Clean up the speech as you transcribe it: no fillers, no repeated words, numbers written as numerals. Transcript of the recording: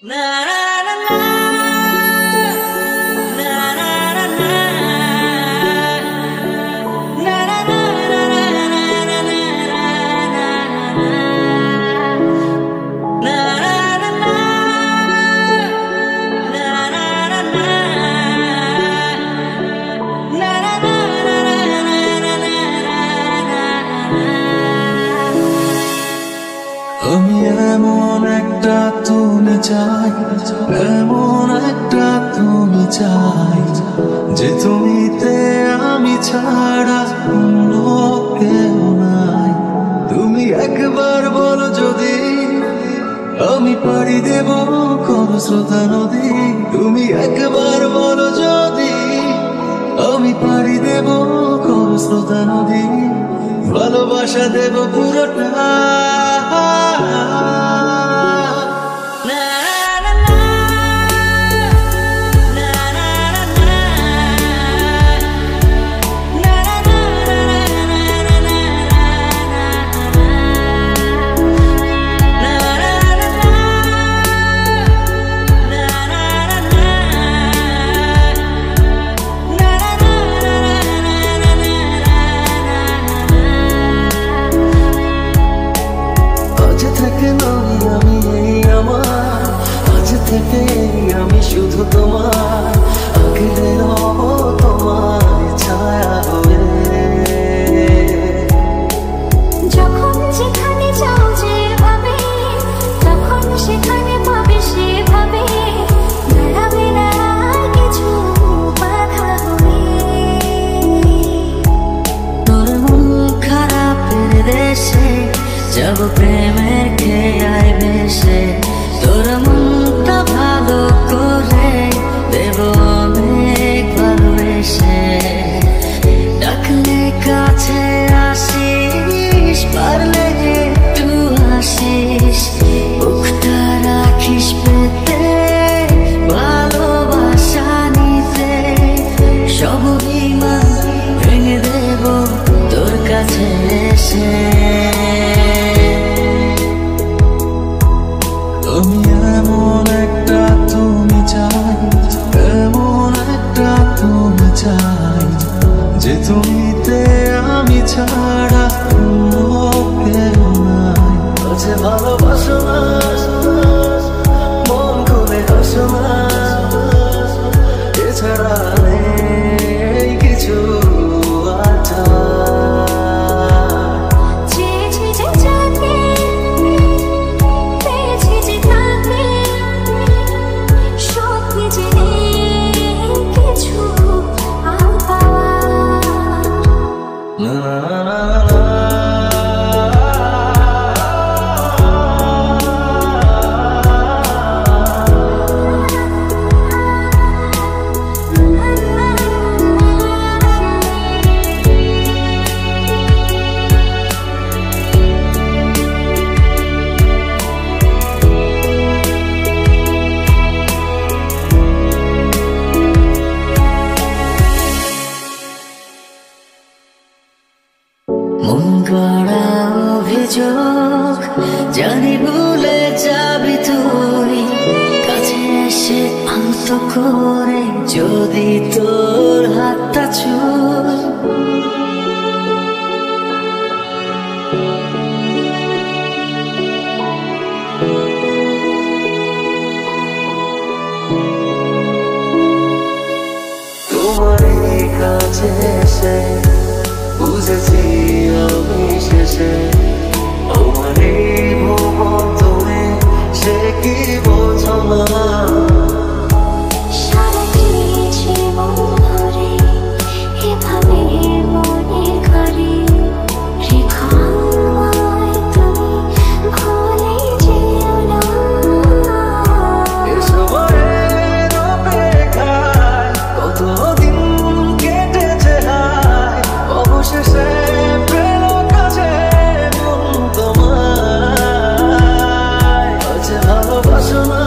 আমি এমন একটা তুমি চাই, এমন একটা তুমি চাই, যে তুমিতে আমি ছাড়া অন্য কেউ নাই। তুমি একবার বলো যদি আমি পাড়ি দেব খরস্রোতা নদী। তুমি একবার বলো যদি আমি পাড়ি দেব খরস্রোতা নদী। ভালোবাসা দেব পুরোটা। আমি শুধু তোমার আঁকড়ে রব, তোমার ছায়া হয়ে। যখন যেখানে যাও যেভাবে, তখন সেখানে পাবে সেভাবে। দাঁড়াবে না কিছু বাধা হয়ে। তোর মন খারাপের দেশে যাব প্রেমের খেয়ায় বেশে। তোর মনটা ভালো করে দেব অনেক ভালোবেসে। ডাকলে কাছে আসিস, পারলে একটু হাসিস। বুকটা রাখিস পেতে, ভালোবাসা নিতে। সব অভিমান ভেঙে দেব তোর কাছে এসে। আমি এমন একটা তুমি চাই, এমন একটা তুমি চাই, যে তুমিতে আমি ছাড়া অন্য কেউ নাই। আছে ভালোবাসো না, মন খুলে হাসো না, এছাড়া নেই কিছু। মন গড়া অভিযোগ জানি ভুলে যাবি তুই। কাছে এসে আলতো করে যদি তোর হাতটা ছুঁই। তোমার কাছে এসে বুঝেছি আমি শেষে, আমার এই ভুবন তুমি সে কি বোঝো না। সারাটি জীবন ধরে এভাবে মনে করি, রেখায় তুমি ভুলে যেও না। এ সময়ের অপেক্ষায় কতদিন কেটেছে হায়, অবশেষে পেল কাছে মন তোমায়। আছে ভালোবাসো না,